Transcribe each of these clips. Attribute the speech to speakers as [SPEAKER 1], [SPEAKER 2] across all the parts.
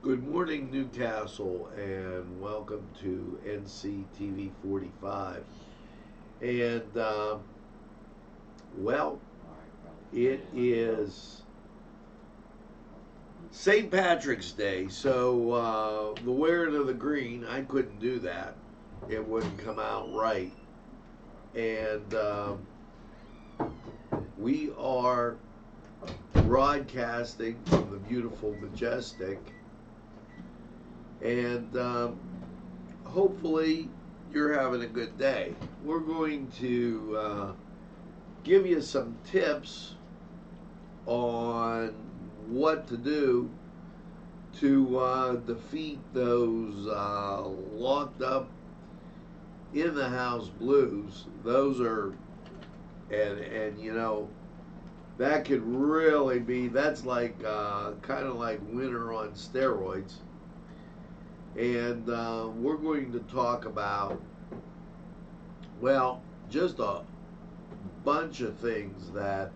[SPEAKER 1] Good morning, Newcastle, and welcome to Nctv45. And, well, it is St. Patrick's Day, so the wearing of the green, I couldn't do that. It wouldn't come out right. And we are broadcasting from the beautiful Majestic. And hopefully you're having a good day. We're going to give you some tips on what to do to defeat those locked up in the house blues. Those are, and you know, that could really be, that's like kind of like winter on steroids. And we're going to talk about, well, just a bunch of things that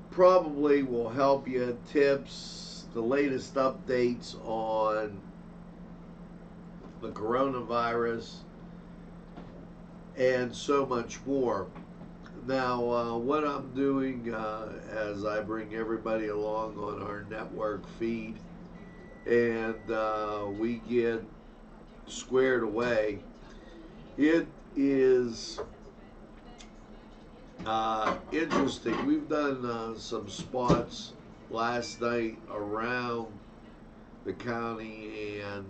[SPEAKER 1] probably will help you. Tips, the latest updates on the coronavirus, and so much more. Now, what I'm doing as I bring everybody along on our network feed and we get squared away, it is interesting. We've done some spots last night around the county, and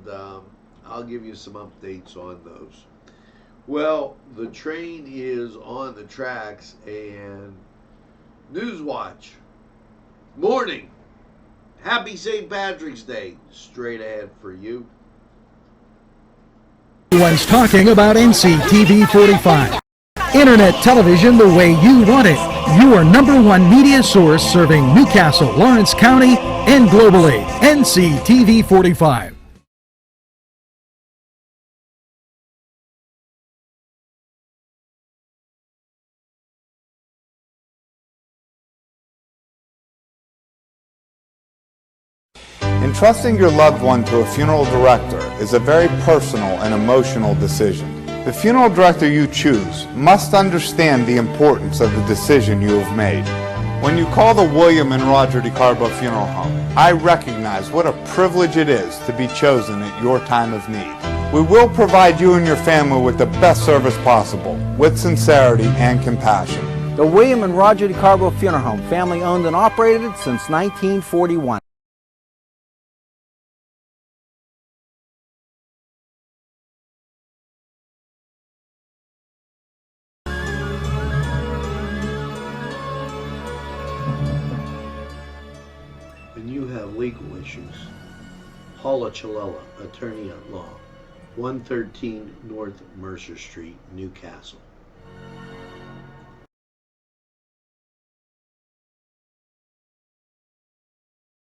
[SPEAKER 1] I'll give you some updates on those. Well, the train is on the tracks, and Newswatch, morning. Happy St. Patrick's Day. Straight ahead for you.
[SPEAKER 2] Everyone's talking about Nctv45. Internet television the way you want it. Your #1 media source serving Newcastle, Lawrence County, and globally. Nctv45.
[SPEAKER 3] Entrusting your loved one to a funeral director is a very personal and emotional decision. The funeral director you choose must understand the importance of the decision you have made. When you call the William and Roger DeCarbo Funeral Home, I recognize what a privilege it is to be chosen at your time of need. We will provide you and your family with the best service possible, with sincerity and compassion.
[SPEAKER 4] The William and Roger DeCarbo Funeral Home, family owned and operated since 1941.
[SPEAKER 1] When you have legal issues, Paula Chalella, attorney at law, 113 North Mercer Street, Newcastle.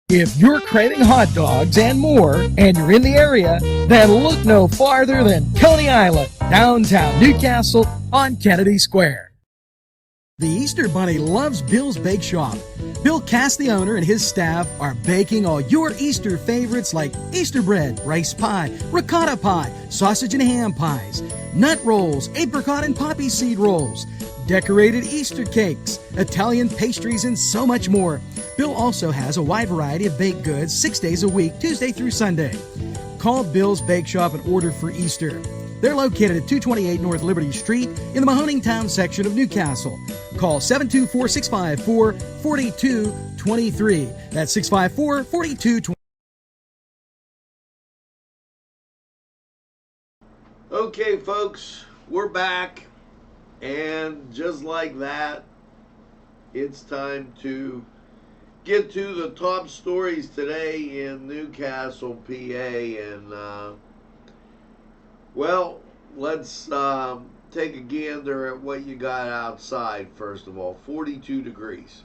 [SPEAKER 2] If you're craving hot dogs and more, and you're in the area, then look no farther than Coney Island, downtown Newcastle on Kennedy Square. The Easter Bunny loves Bill's Bake Shop. Bill Cass, the owner, and his staff are baking all your Easter favorites like Easter bread, rice pie, ricotta pie, sausage and ham pies, nut rolls, apricot and poppy seed rolls, decorated Easter cakes, Italian pastries, and so much more. Bill also has a wide variety of baked goods 6 days a week, Tuesday through Sunday. Call Bill's Bake Shop and order for Easter. They're located at 228 North Liberty Street in the Mahoning Town section of Newcastle. Call 724-654-4223. That's 654-4223.
[SPEAKER 1] Okay, folks, we're back. And just like that, it's time to get to the top stories today in Newcastle, PA. And, well, let's take a gander at what you got outside, first of all. 42 degrees.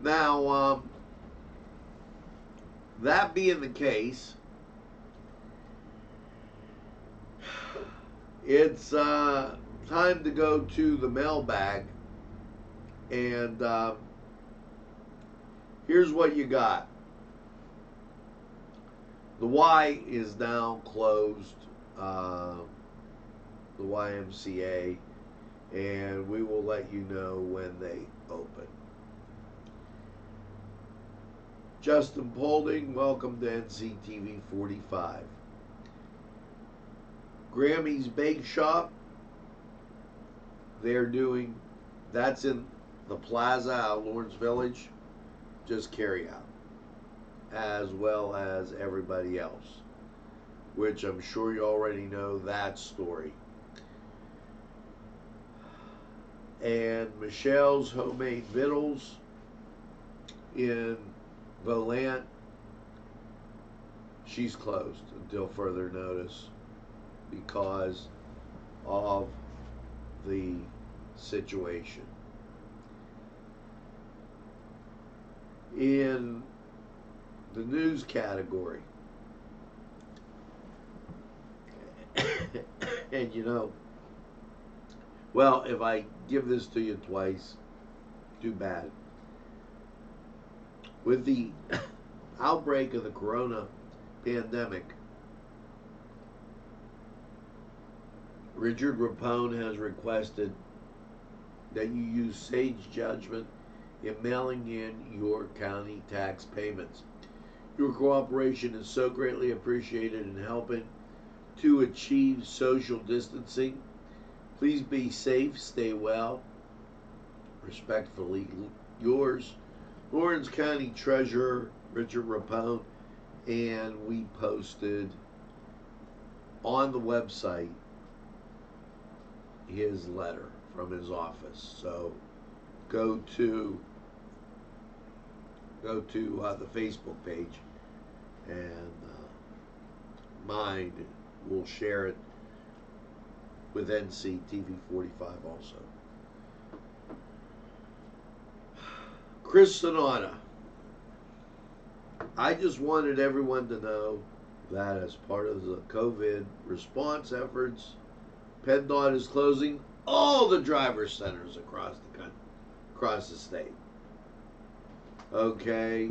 [SPEAKER 1] Now, that being the case, it's time to go to the mailbag. And here's what you got. The Y is now closed, the YMCA, and we will let you know when they open. Justin Paulding, welcome to NCTV45. Grammy's Bake Shop, that's in the plaza out of Lawrence Village, just carry out, as well as everybody else, which I'm sure you already know that story. And Michelle's Homemade Vittles in Volant, she's closed until further notice because of the situation. In the news category, and well, if I give this to you twice, too bad. With the outbreak of the corona pandemic, Richard Rapone has requested that you use sage judgment in mailing in your county tax payments. Your cooperation is so greatly appreciated in helping to achieve social distancing. Please be safe, stay well. Respectfully yours, Lawrence County Treasurer Richard Rapone. And we posted on the website his letter from his office. So go to the Facebook page, and mine will share it with NCTV45 also. Chris Sonata. I just wanted everyone to know that as part of the COVID response efforts, PennDOT is closing all the driver centers across the country, across the state. Okay.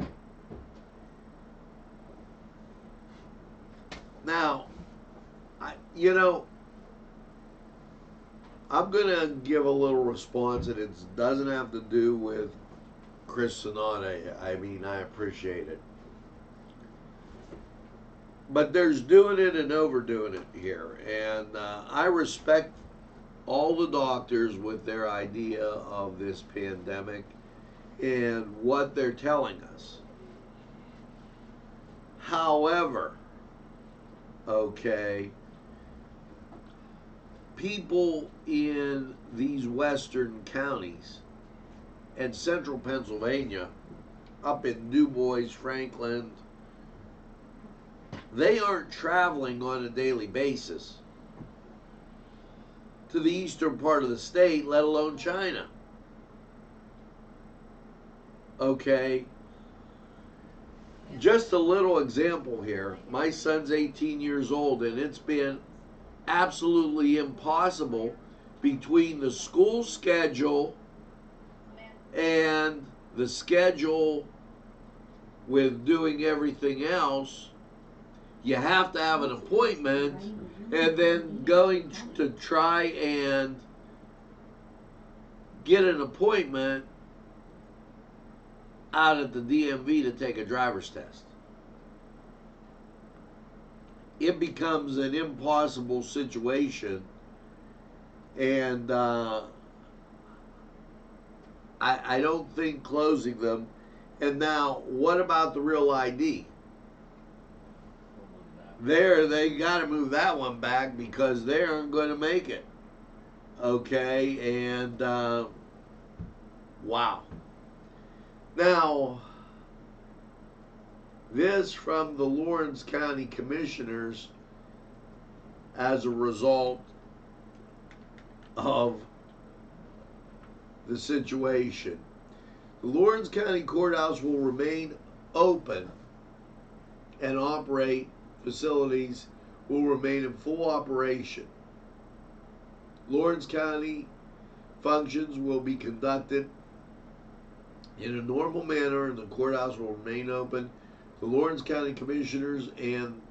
[SPEAKER 1] Now, I'm going to give a little response, and it doesn't have to do with Chris Sonata. I mean, I appreciate it. But there's doing it and overdoing it here. And I respect all the doctors with their idea of this pandemic and what they're telling us. However, okay, people in these western counties and central Pennsylvania, up in Du Bois, Franklin, they aren't traveling on a daily basis to the eastern part of the state, let alone China. Okay, just a little example here. My son's 18 years old, and it's been absolutely impossible between the school schedule and the schedule with doing everything else. You have to have an appointment, and then going to try and get an appointment out at the DMV to take a driver's test. It becomes an impossible situation, and I don't think closing them. And now, what about the real ID? They got to move that one back because they aren't going to make it. Okay, and wow. Now, this from the Lawrence County Commissioners as a result of the situation. The Lawrence County Courthouse will remain open and operate. Facilities will remain in full operation. Lawrence County functions will be conducted in a normal manner, and the courthouse will remain open The Lawrence County Commissioners and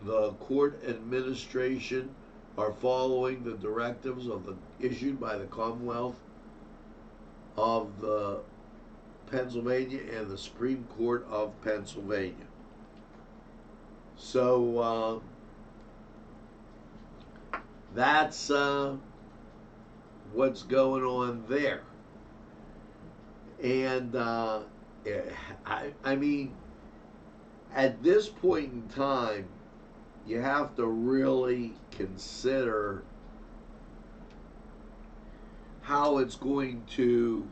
[SPEAKER 1] the court administration are following the directives issued by the Commonwealth of the Pennsylvania and the Supreme Court of Pennsylvania. So that's what's going on there. And I mean, at this point in time, you have to really consider how it's going to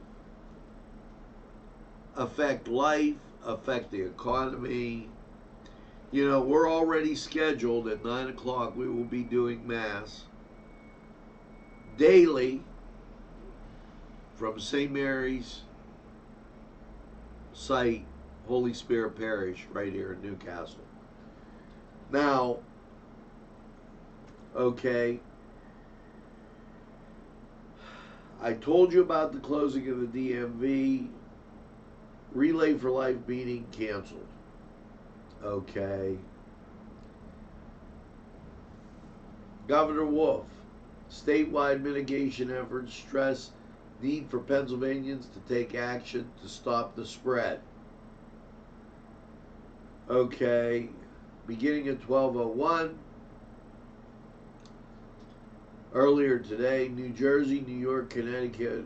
[SPEAKER 1] affect life, affect the economy. You know, we're already scheduled at 9 o'clock. We will be doing Mass daily from St. Mary's site, Holy Spirit Parish, right here in Newcastle. Now, okay, I told you about the closing of the DMV. Relay for Life meeting canceled. Okay. Governor Wolf, statewide mitigation efforts stress need for Pennsylvanians to take action to stop the spread. Okay, beginning at 12:01. Earlier today, New Jersey, New York, Connecticut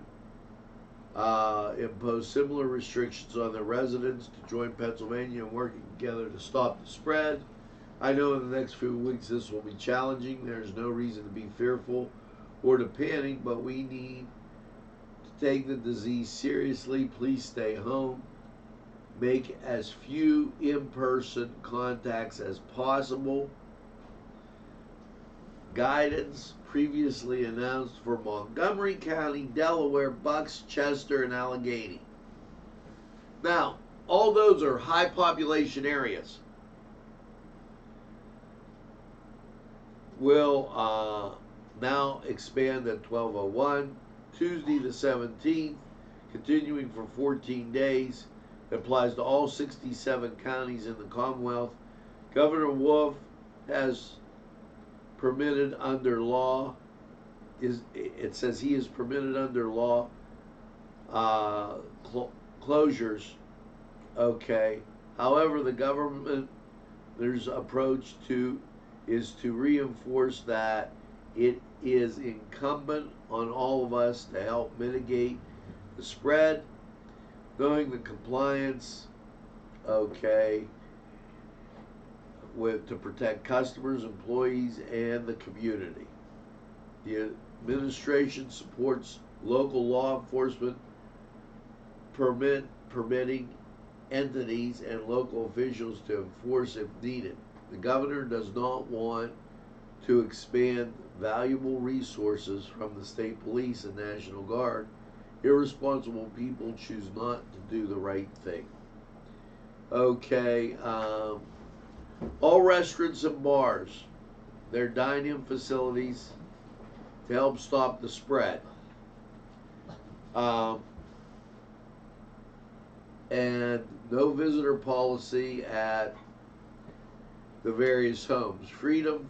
[SPEAKER 1] imposed similar restrictions on their residents to join Pennsylvania in working together to stop the spread. I know in the next few weeks this will be challenging. There's no reason to be fearful or to panic, but we need to take the disease seriously. Please stay home. Make as few in-person contacts as possible. Guidance previously announced for Montgomery County, Delaware, Bucks, Chester, and Allegheny. Now, all those are high population areas. Will now expand at 12:01, Tuesday the 17th, continuing for 14 days. It applies to all 67 counties in the Commonwealth. Governor Wolf has permitted under law, it says he is permitted under law closures. Okay. However, the governor's approach is to reinforce that it is incumbent on all of us to help mitigate the spread, knowing the compliance, okay, to protect customers, employees, and the community. The administration supports local law enforcement, permitting entities and local officials to enforce if needed. The governor does not want to expand valuable resources from the state police and National Guard. Irresponsible people choose not to do the right thing. Okay, all restaurants and bars, their dine-in facilities to help stop the spread. And no visitor policy at the various homes. Freedom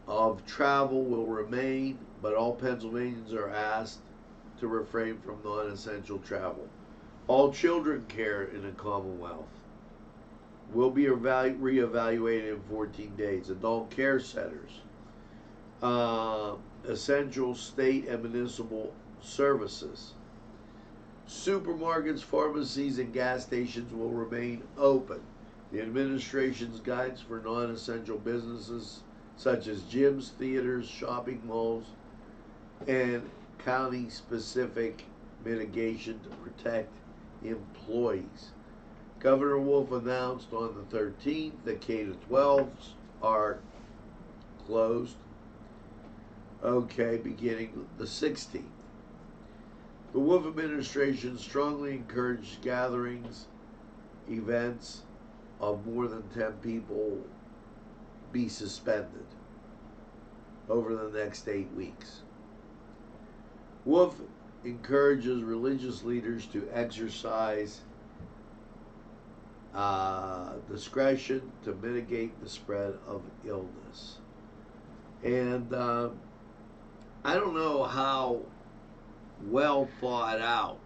[SPEAKER 1] of travel will remain, but all Pennsylvanians are asked to refrain from non-essential travel. All children care in the Commonwealth will be reevaluated in 14 days. Adult care centers, essential state and municipal services, supermarkets, pharmacies, and gas stations will remain open. The administration's guidance for non-essential businesses such as gyms, theaters, shopping malls, and county-specific mitigation to protect employees. Governor Wolf announced on the 13th that K-12s are closed, okay, beginning the 16th. The Wolf administration strongly encouraged gatherings, events of more than 10 people be suspended over the next 8 weeks. Wolf encourages religious leaders to exercise discretion to mitigate the spread of illness. And I don't know how well thought out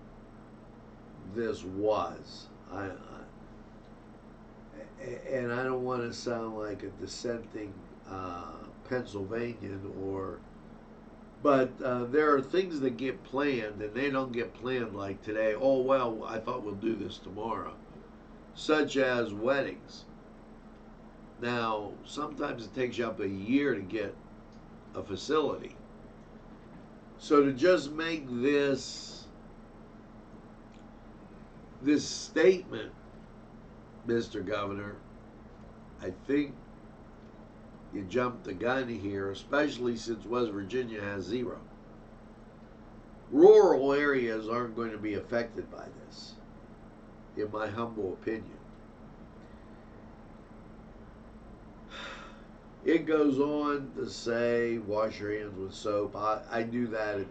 [SPEAKER 1] this was. And I don't want to sound like a dissenting Pennsylvanian, but there are things that get planned, and they don't get planned like today. Oh, well, I thought we'll do this tomorrow. Such as weddings. Now, sometimes it takes you up a year to get a facility. So to just make this statement, Mr. Governor, I think you jumped the gun here, especially since West Virginia has 0. Rural areas aren't going to be affected by this, in my humble opinion. It goes on to say, wash your hands with soap. I do that.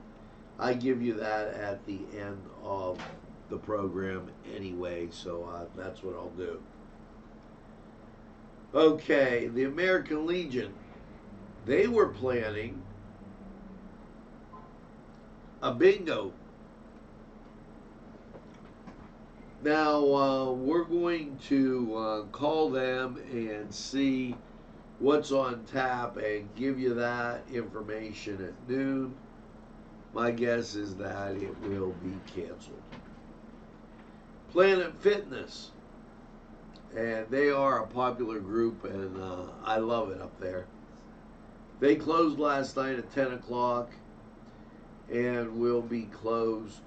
[SPEAKER 1] I give you that at the end of the program anyway, so that's what I'll do. Okay, the American Legion, they were planning a bingo. Now, we're going to call them and see what's on tap and give you that information at noon. My guess is that it will be canceled. Planet Fitness, and they are a popular group, and I love it up there. They closed last night at 10 o'clock and will be closed.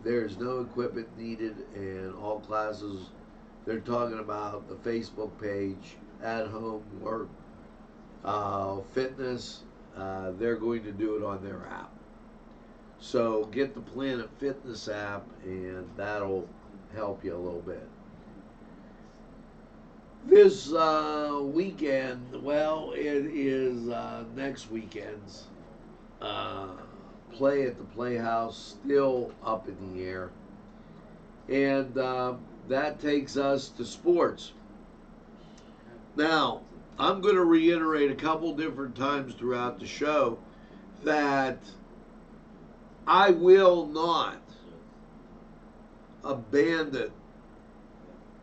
[SPEAKER 1] There's no equipment needed, and all classes, they're talking about the Facebook page, at home work, fitness, they're going to do it on their app. So get the Planet Fitness app, and that'll help you a little bit. This weekend, well, it is next weekend's Play at the Playhouse, still up in the air. And that takes us to sports. Now, I'm going to reiterate a couple different times throughout the show that I will not abandon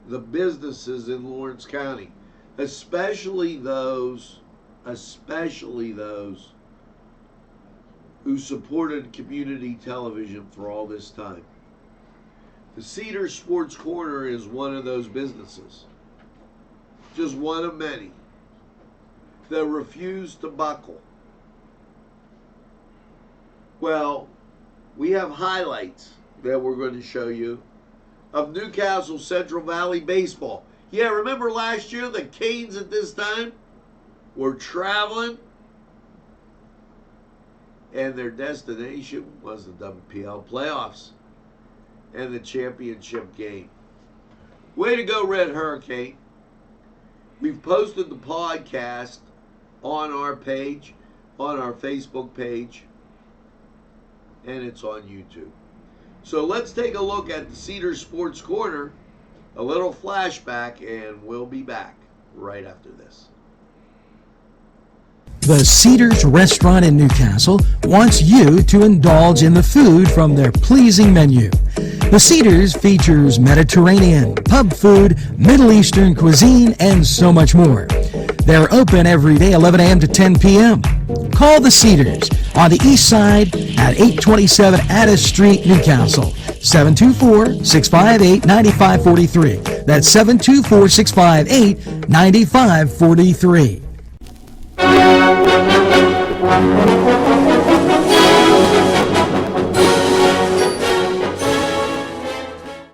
[SPEAKER 1] the businesses in Lawrence County, especially those who supported community television for all this time. The Cedar Sports Corner is one of those businesses, just one of many, that refused to buckle. Well, we have highlights that we're going to show you of Newcastle Central Valley baseball. Yeah, remember last year the Canes at this time were traveling, and their destination was the WPL playoffs and the championship game. Way to go, Red Hurricane. We've posted the podcast on our page, on our Facebook page, and it's on YouTube. So let's take a look at the Cedar Sports Corner, a little flashback, and we'll be back right after this.
[SPEAKER 2] The Cedars Restaurant in Newcastle wants you to indulge in the food from their pleasing menu. The Cedars features Mediterranean, pub food, Middle Eastern cuisine, and so much more. They're open every day, 11 a.m. to 10 p.m. Call the Cedars on the east side at 827 Addis Street, Newcastle, 724-658-9543. That's 724-658-9543.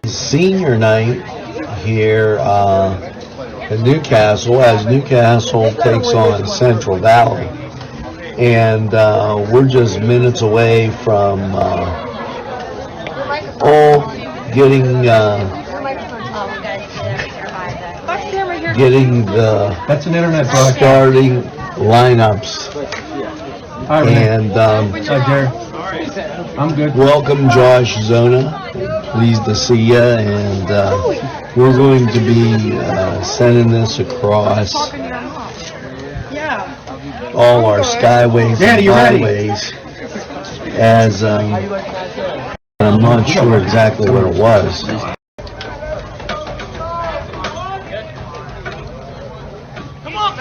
[SPEAKER 1] Senior night here in Newcastle as Newcastle takes on Central Valley, and we're just minutes away from getting the
[SPEAKER 5] That's an internet broadcast.
[SPEAKER 1] starting lineups.
[SPEAKER 5] Hi,
[SPEAKER 1] and
[SPEAKER 5] Hi, Jerry. I'm good.
[SPEAKER 6] Welcome, Josh Zona. Pleased to see you, and we're going to be sending this across all our skyways and byways as I'm not sure exactly what it was.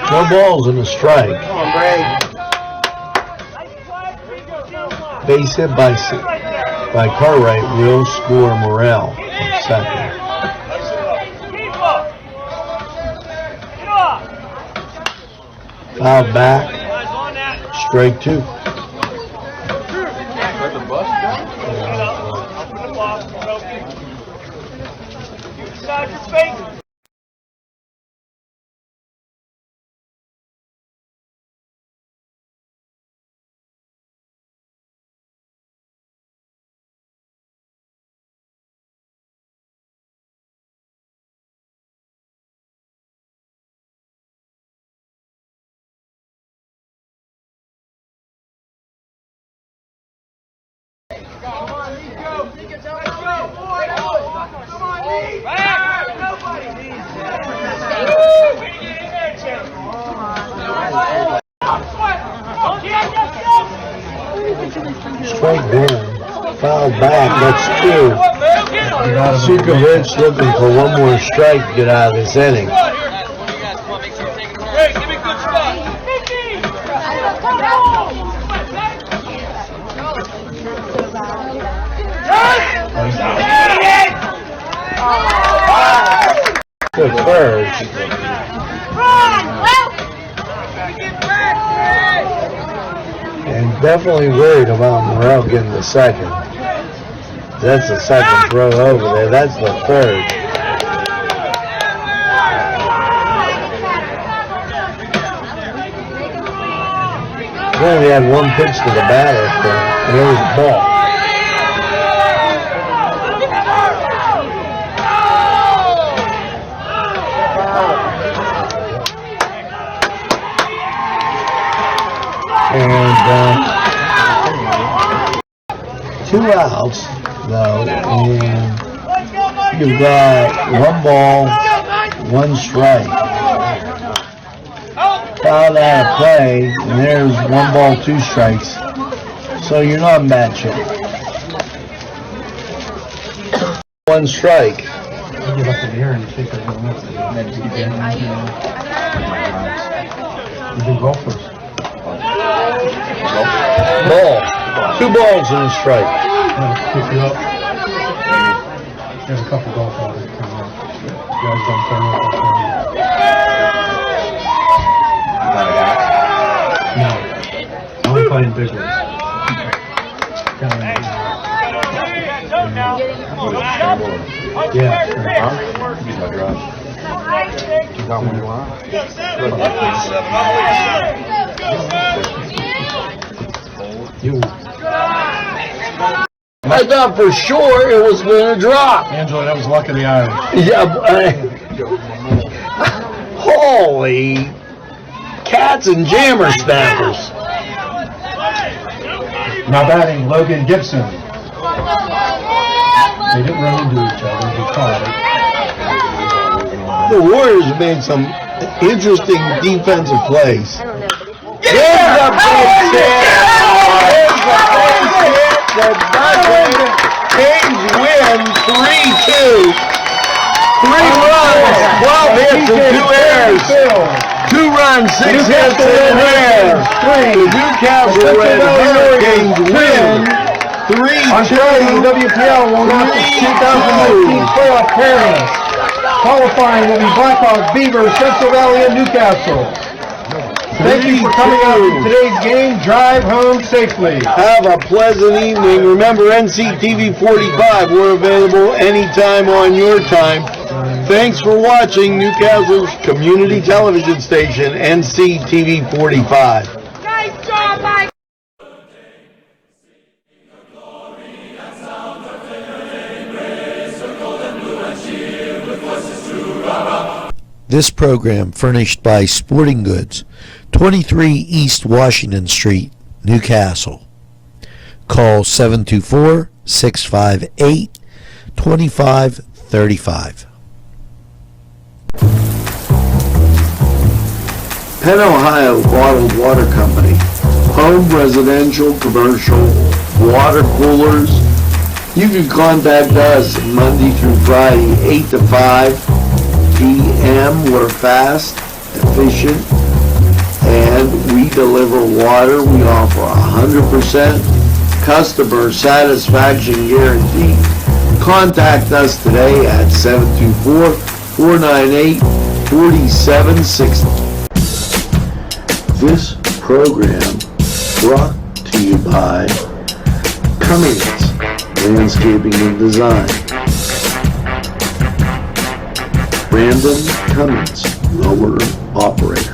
[SPEAKER 6] No balls and a strike. Base hit by Cartwright will score Morrell second. Foul back. Strike two. Strike one. Foul back. That's two. Sukovich looking for one more strike to get out of this inning. Good third. And definitely worried about Morrell getting the second. That's the second throw over there. That's the third. We only had one pitch to the batter, so there was the ball. And two outs, though, and you've got one ball, one strike. Foul out of play, and there's one ball, two strikes. So you're not in bad shape. One strike.
[SPEAKER 5] You get up in the air and you think they're going to win. You can go first.
[SPEAKER 6] Ball. Two balls and a strike.
[SPEAKER 5] Pick you up. There's a couple golf balls that come out. Guys don't turn up. No. I'm only playing big ones. Yeah. Use my drive. You got one you want?
[SPEAKER 6] I thought for sure it was going to drop.
[SPEAKER 5] Angelo, that was luck of the Irish.
[SPEAKER 6] Yeah, holy cats and jammer snappers.
[SPEAKER 5] Now batting Logan Gibson. They didn't run into each other. He caught it.
[SPEAKER 6] The Warriors made some interesting defensive plays. There's a big hit. The Dodgers Kings win 3-2. 3 runs, 12 hits and 2 errors. 2 runs, 6 hits and an error. The Newcastle Red Hurricanes win 3-2.
[SPEAKER 5] WPL will announce the 2019 playoff pairings. Qualifying will be Blackhawks, Beavers, Central Valley, and Newcastle. Thank you for coming out to today's game. Drive home safely.
[SPEAKER 6] Have a pleasant evening. Remember, Nctv45, we're available anytime on your time. Thanks for watching Newcastle's community television station, Nctv45.
[SPEAKER 7] Nice job, Mike!
[SPEAKER 8] This program furnished by Sporting Goods, 23 East Washington Street, Newcastle. Call 724-658-2535.
[SPEAKER 6] Penn Ohio Bottled Water Company. Home, residential, commercial, water coolers. You can contact us Monday through Friday, 8 to 5 p.m. We're fast, efficient, and we deliver water. We offer 100% customer satisfaction guarantee. Contact us today at 724-498-4760. This program brought to you by Cummings Landscaping and Design. Brandon Cummings, owner operator.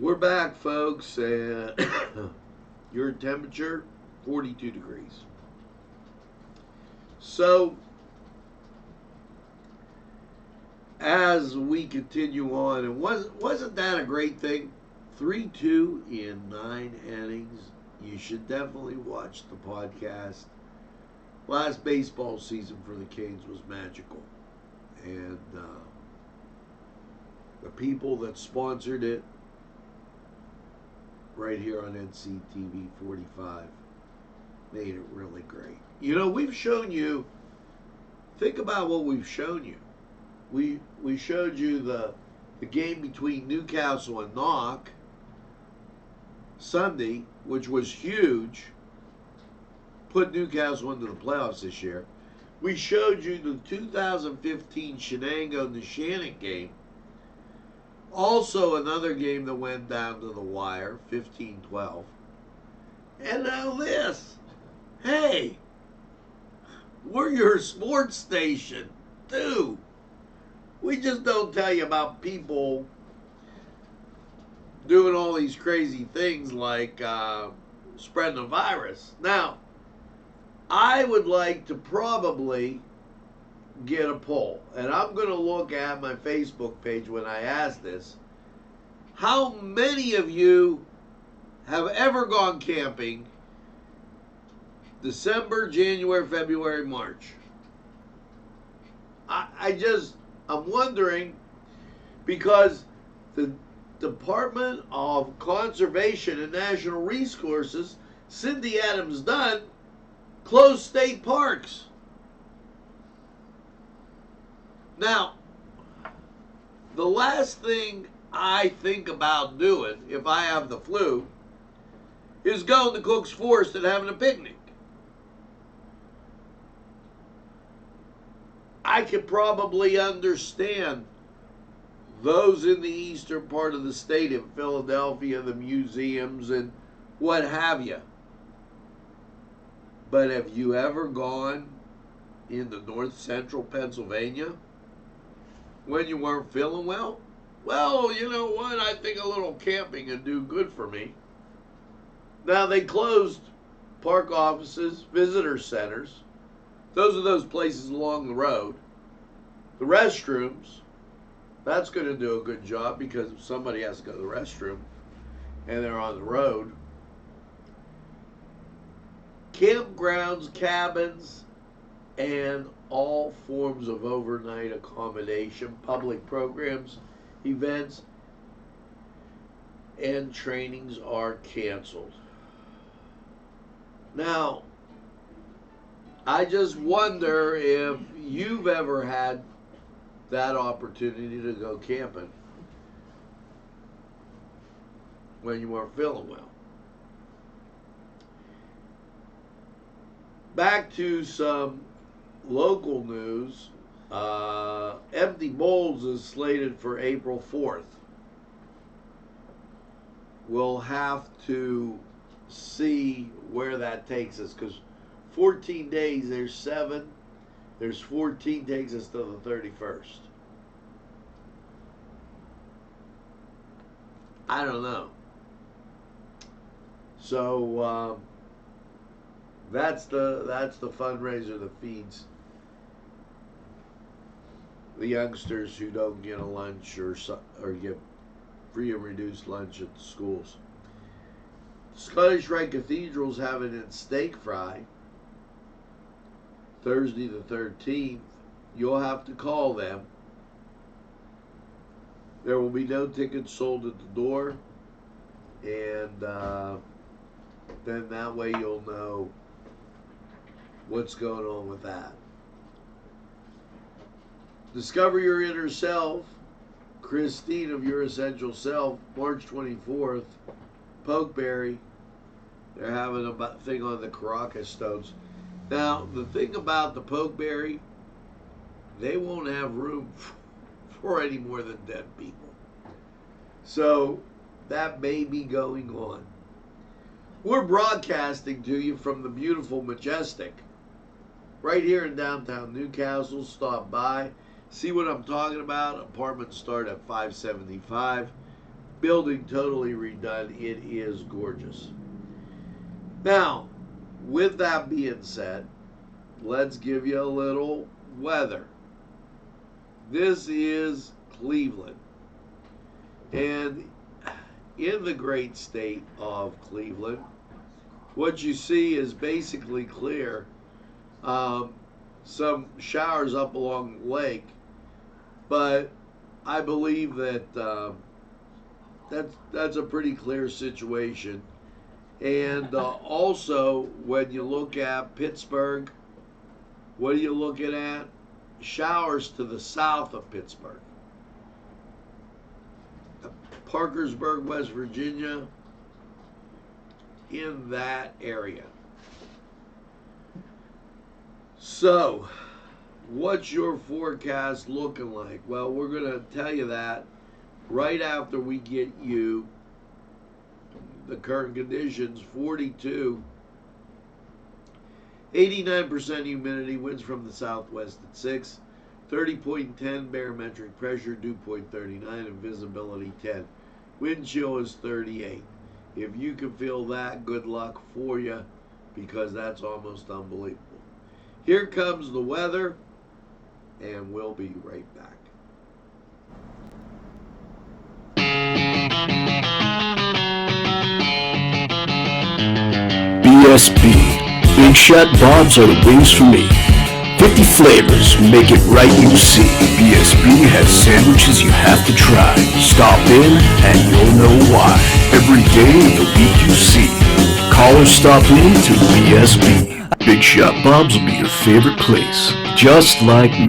[SPEAKER 1] We're back, folks, and your temperature, 42 degrees. So, as we continue on, and wasn't that a great thing? 3-2 in 9 innings. You should definitely watch the podcast. Last baseball season for the Canes was magical. And the people that sponsored it right here on Nctv45 made it really great. You know, we've shown you, think about what we've shown you. We showed you the game between Newcastle and Knock Sunday, which was huge, put Newcastle into the playoffs this year. We showed you the 2015 Shenango-Neshannock game. Also another game that went down to the wire, 15-12. And now this. Hey, we're your sports station, too. We just don't tell you about people doing all these crazy things like spreading a virus. Now, I would like to probably get a poll, and I'm going to look at my Facebook page when I ask this. How many of you have ever gone camping December, January, February, March? I'm wondering, because the Department of Conservation and Natural Resources, Cindy Adams Dunn, closed state parks. Now, the last thing I think about doing if I have the flu is going to Cook's Forest and having a picnic. I could probably understand those in the eastern part of the state in Philadelphia, the museums and what have you. But have you ever gone into north central Pennsylvania when you weren't feeling well? Well, you know what? I think a little camping would do good for me. Now, they closed park offices, visitor centers. Those are those places along the road. The restrooms, that's going to do a good job because if somebody has to go to the restroom and they're on the road. Campgrounds, cabins, and all forms of overnight accommodation, public programs, events. and trainings are canceled. Now, I just wonder if you've ever had that opportunity to go camping when you weren't feeling well. Back to some local news. Empty Bowls is slated for April 4th. We'll have to see where that takes us, because 14 days, there's 7. There's 14 takes us to the 31st. I don't know. So that's the fundraiser that feeds the youngsters who don't get a lunch or get free and reduced lunch at the schools. Scottish Rite Cathedral's having its steak fry Thursday the 13th. You'll have to call them. There will be no tickets sold at the door, and then that way you'll know what's going on with that. Discover Your Inner Self, Christine of Your Essential Self, March 24th, Pokeberry. They're having a thing on the Caracas stones. Now, the thing about the Pokeberry, they won't have room for any more than dead people. So, that may be going on. We're broadcasting to you from the beautiful Majestic, right here in downtown Newcastle. Stop by. See what I'm talking about? Apartments start at $575. Building totally redone. It is gorgeous. Now, with that being said, let's give you a little weather. This is Cleveland. And in the great state of Cleveland, what you see is basically clear. Some showers up along the lake. But I believe that that's a pretty clear situation. And also, when you look at Pittsburgh, what are you looking at? Showers to the south of Pittsburgh. Parkersburg, West Virginia, in that area. So, what's your forecast looking like? Well, we're going to tell you that right after we get you the current conditions. 42, 89% humidity, winds from the southwest at 6, 30.10 barometric pressure, dew point 39, and visibility 10. Wind chill is 38. If you can feel that, good luck for you, because that's almost unbelievable. Here comes the weather, and we'll be right back.
[SPEAKER 7] BSB. Big Shot Bobs are the wings for me. 50 flavors, make it right you see. BSB has sandwiches you have to try. Stop in and you'll know why. Every day of the week you see. Call or stop in to BSB. Big Shot Bobs will be your favorite place, just like me.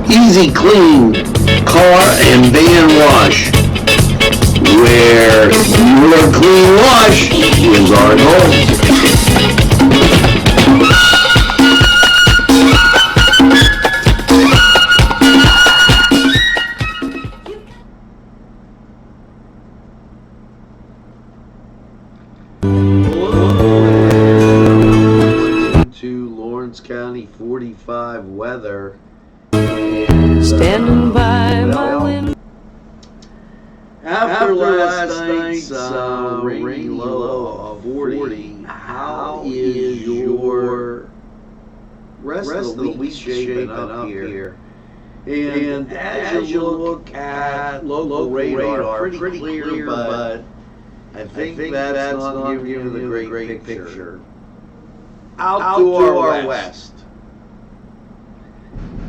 [SPEAKER 6] Easy Clean Car and Van Wash, where your clean wash is our goal.
[SPEAKER 1] To Lawrence County 45 weather.
[SPEAKER 9] Standing by my window.
[SPEAKER 1] After last night's rainy low of 40, how is your rest of the week shaping up here? And as you look at local radar, pretty clear, but I think that's not giving you the great picture. Out to our west.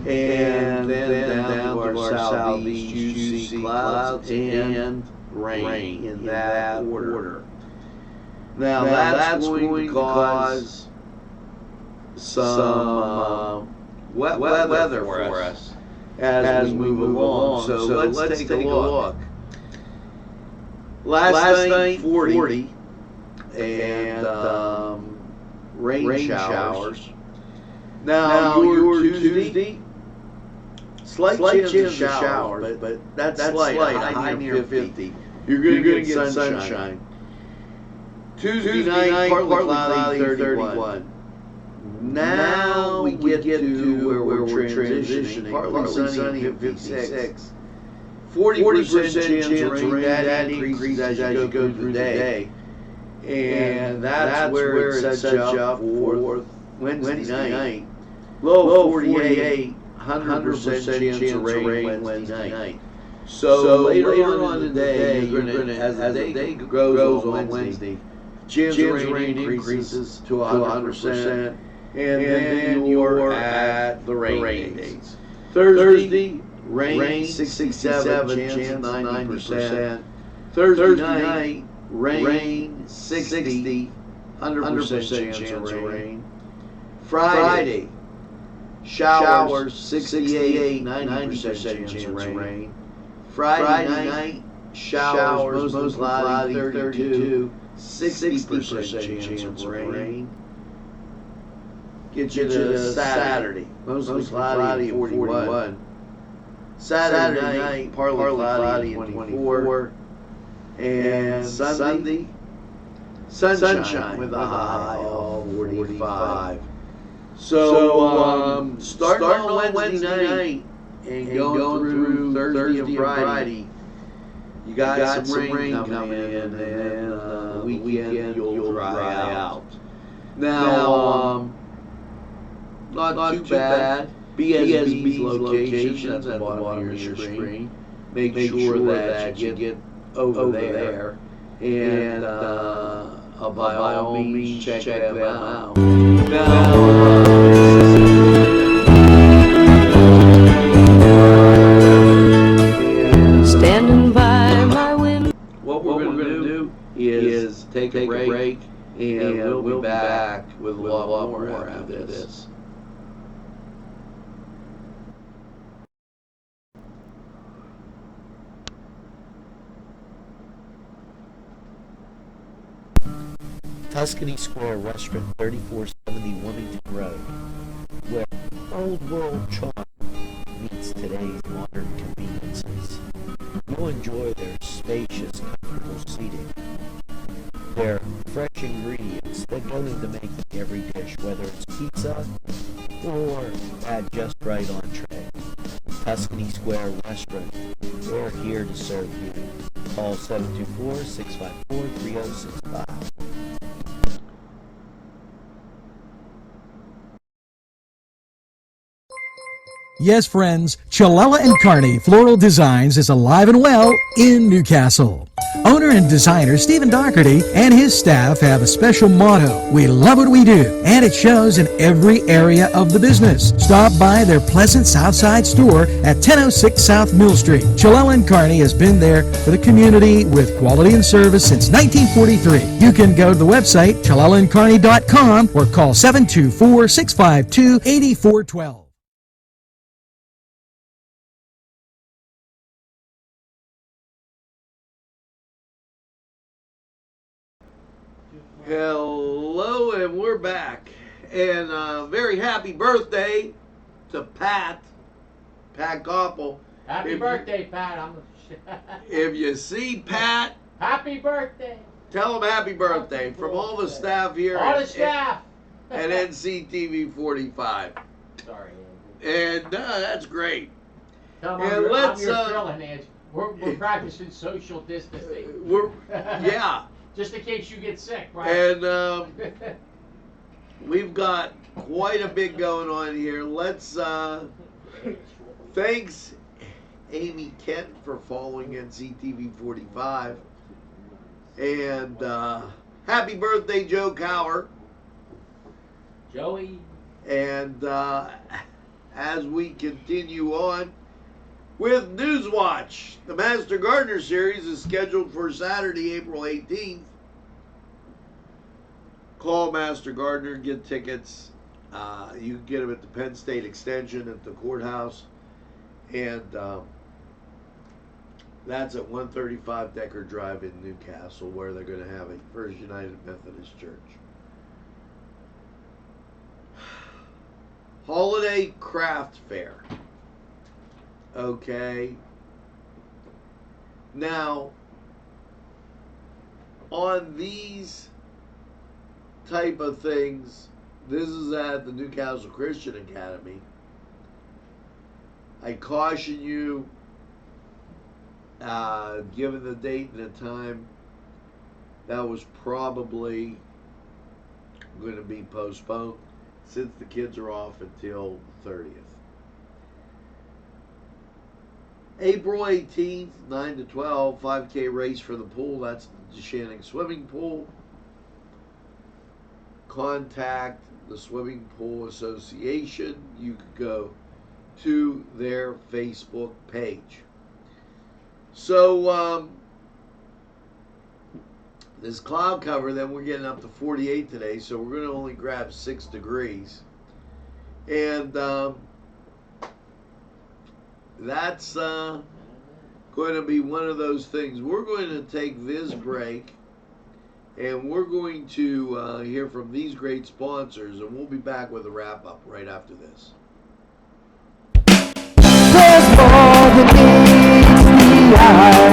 [SPEAKER 1] And then down to our southeast, you see clouds and rain in that order. Now that's going to cause some wet weather for us as we move along. So let's take a look. Last night, 40 and rain showers. Now your Tuesday, slight chance of showers, but that's slight, high near 50. You're going to get sunshine. Tuesday night, partly cloudy, 31. Now we get to where we're transitioning, partly sunny, 56. 40% chance of rain, that increases as you go through the day. And that's where it sets you up for Wednesday night. Low 48, 100% chance of rain Wednesday night. So later on in the day, you're gonna, as the day goes on Wednesday, chance of rain increases to 100%, and then you're at the rain days. Thursday, rain 67, chance 90%. Thursday night, rain 60, 100% chance of rain. Friday, showers 68, 90% chance of rain. Friday night, showers mostly cloudy, 32, 60% chance of rain. Get you to Saturday, mostly cloudy, 41. Saturday night, partly cloudy, 24. And Sunday, sunshine with a high of 45. So, starting on Wednesday night and going through Thursday and Friday, you got some rain coming in, and then the weekend you'll dry out. Now, not too bad. BSB's locations at the bottom of your screen. Make sure that you get over there, and by all means check them out.
[SPEAKER 9] Standing by my window.
[SPEAKER 1] What we're going to do is take a break, and we'll be back with a lot more after this.
[SPEAKER 8] Tuscany Square Restaurant, 3470 Wilmington Road, where old world charm meets today's modern conveniences. You'll enjoy their spacious, comfortable seating, their fresh ingredients that go into making every dish, whether it's pizza or that just right entree. Tuscany Square Restaurant, they're here to serve you. Call 724-654-3065.
[SPEAKER 2] Yes, friends, Chilella & Carney Floral Designs is alive and well in Newcastle. Owner and designer Stephen Doherty and his staff have a special motto: we love what we do, and it shows in every area of the business. Stop by their pleasant Southside store at 1006 South Mill Street. Chilella & Carney has been there for the community with quality and service since 1943. You can go to the website chilellaandcarney.com or call 724-652-8412.
[SPEAKER 1] Hello, and we're back. And very happy birthday to Pat Koppel.
[SPEAKER 10] Happy birthday, Pat.
[SPEAKER 1] If you see Pat,
[SPEAKER 10] happy birthday.
[SPEAKER 1] Tell him happy birthday from all the staff here.
[SPEAKER 10] All the staff.
[SPEAKER 1] At Nctv45.
[SPEAKER 10] Sorry,
[SPEAKER 1] Andrew. And that's great.
[SPEAKER 10] Tell him I'm your grilling, Andrew. We're practicing social distancing.
[SPEAKER 1] Yeah.
[SPEAKER 10] Just in case you get sick, right?
[SPEAKER 1] And we've got quite a bit going on here. Let's thanks Amy Kent for following Nctv45. And happy birthday, Joe Cower.
[SPEAKER 10] Joey.
[SPEAKER 1] And as we continue on with Newswatch, the Master Gardener Series is scheduled for Saturday, April 18th. Call Master Gardener, get tickets. You can get them at the Penn State Extension at the courthouse. And that's at 135 Decker Drive in Newcastle, where they're going to have a First United Methodist Church. Holiday Craft Fair. Okay. Now, on these type of things, this is at the Newcastle Christian Academy. I caution you, given the date and the time, that was probably going to be postponed since the kids are off until the 30th. April 18th, 9 to 12, 5K race for the pool. That's the Shannon Swimming Pool. Contact the Swimming Pool Association. You could go to their Facebook page. So, this cloud cover, then we're getting up to 48 today, so we're going to only grab 6 degrees. And that's going to be one of those things. We're going to take this break, and we're going to hear from these great sponsors, and we'll be back with a wrap-up right after this.
[SPEAKER 9] There's more than meets the eye.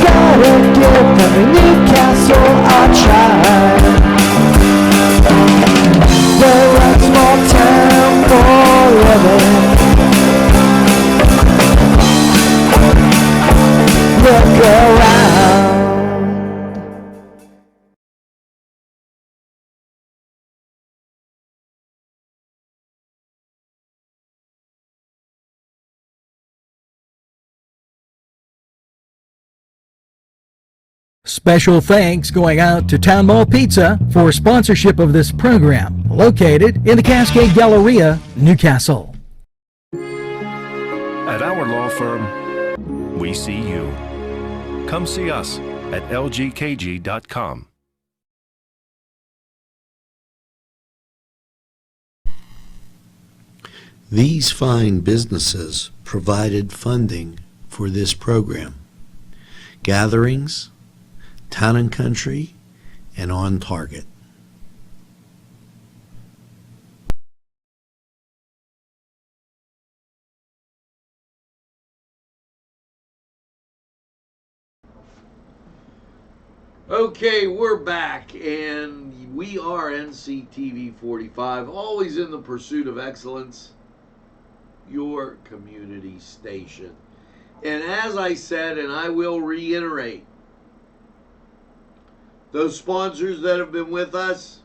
[SPEAKER 9] Gotta give them a Newcastle a try. They're a small town forever. Look around.
[SPEAKER 2] Special thanks going out to Town Mall Pizza for sponsorship of this program, located in the Cascade Galleria, Newcastle.
[SPEAKER 11] At our law firm, we see you. Come see us at lgkg.com.
[SPEAKER 12] These fine businesses provided funding for this program. Gatherings, Town and Country, and On Target.
[SPEAKER 1] Okay, we're back, and we are NCTV45, always in the pursuit of excellence, your community station. And as I said, and I will reiterate, those sponsors that have been with us,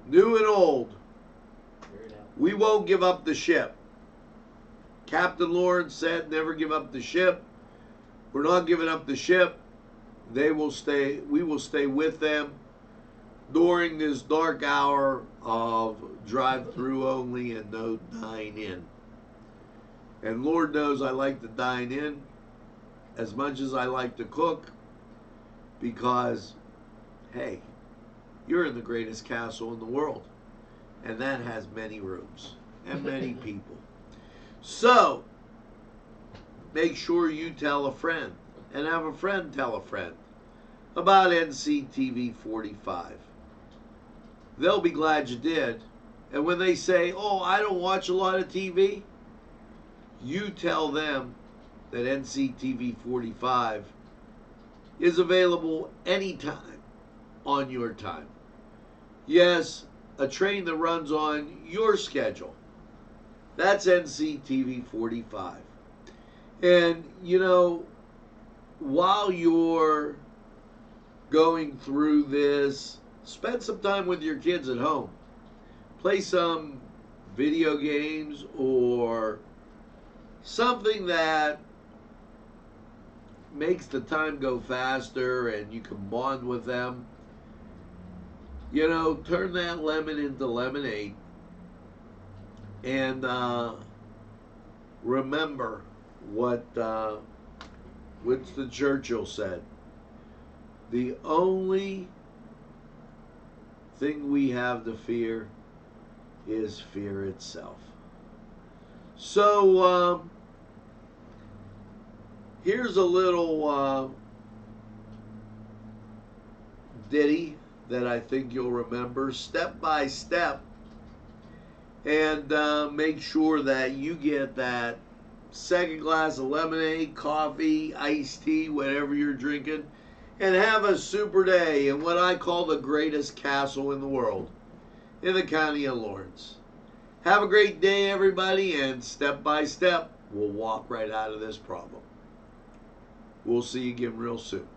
[SPEAKER 1] new and old, we won't give up the ship. Captain Lawrence said, never give up the ship. We're not giving up the ship. They will stay, we will stay with them during this dark hour of drive-through only and no dine-in. And Lord knows I like to dine in as much as I like to cook, because, hey, you're in the greatest castle in the world, and that has many rooms and many people. So, make sure you tell a friend, and have a friend tell a friend about NCTV45. They'll be glad you did. And when they say, oh, I don't watch a lot of TV, you tell them that NCTV45 is available anytime on your time. Yes, a train that runs on your schedule. That's NCTV45. And, you know, while you're going through this, spend some time with your kids at home. Play some video games or something that makes the time go faster and you can bond with them. You know, turn that lemon into lemonade. And remember what Winston Churchill said. The only thing we have to fear is fear itself. So here's a little ditty that I think you'll remember, step by step, and make sure that you get that second glass of lemonade, coffee, iced tea, whatever you're drinking, and have a super day in what I call the greatest castle in the world, in the county of Lawrence. Have a great day, everybody, and step by step, we'll walk right out of this problem. We'll see you again real soon.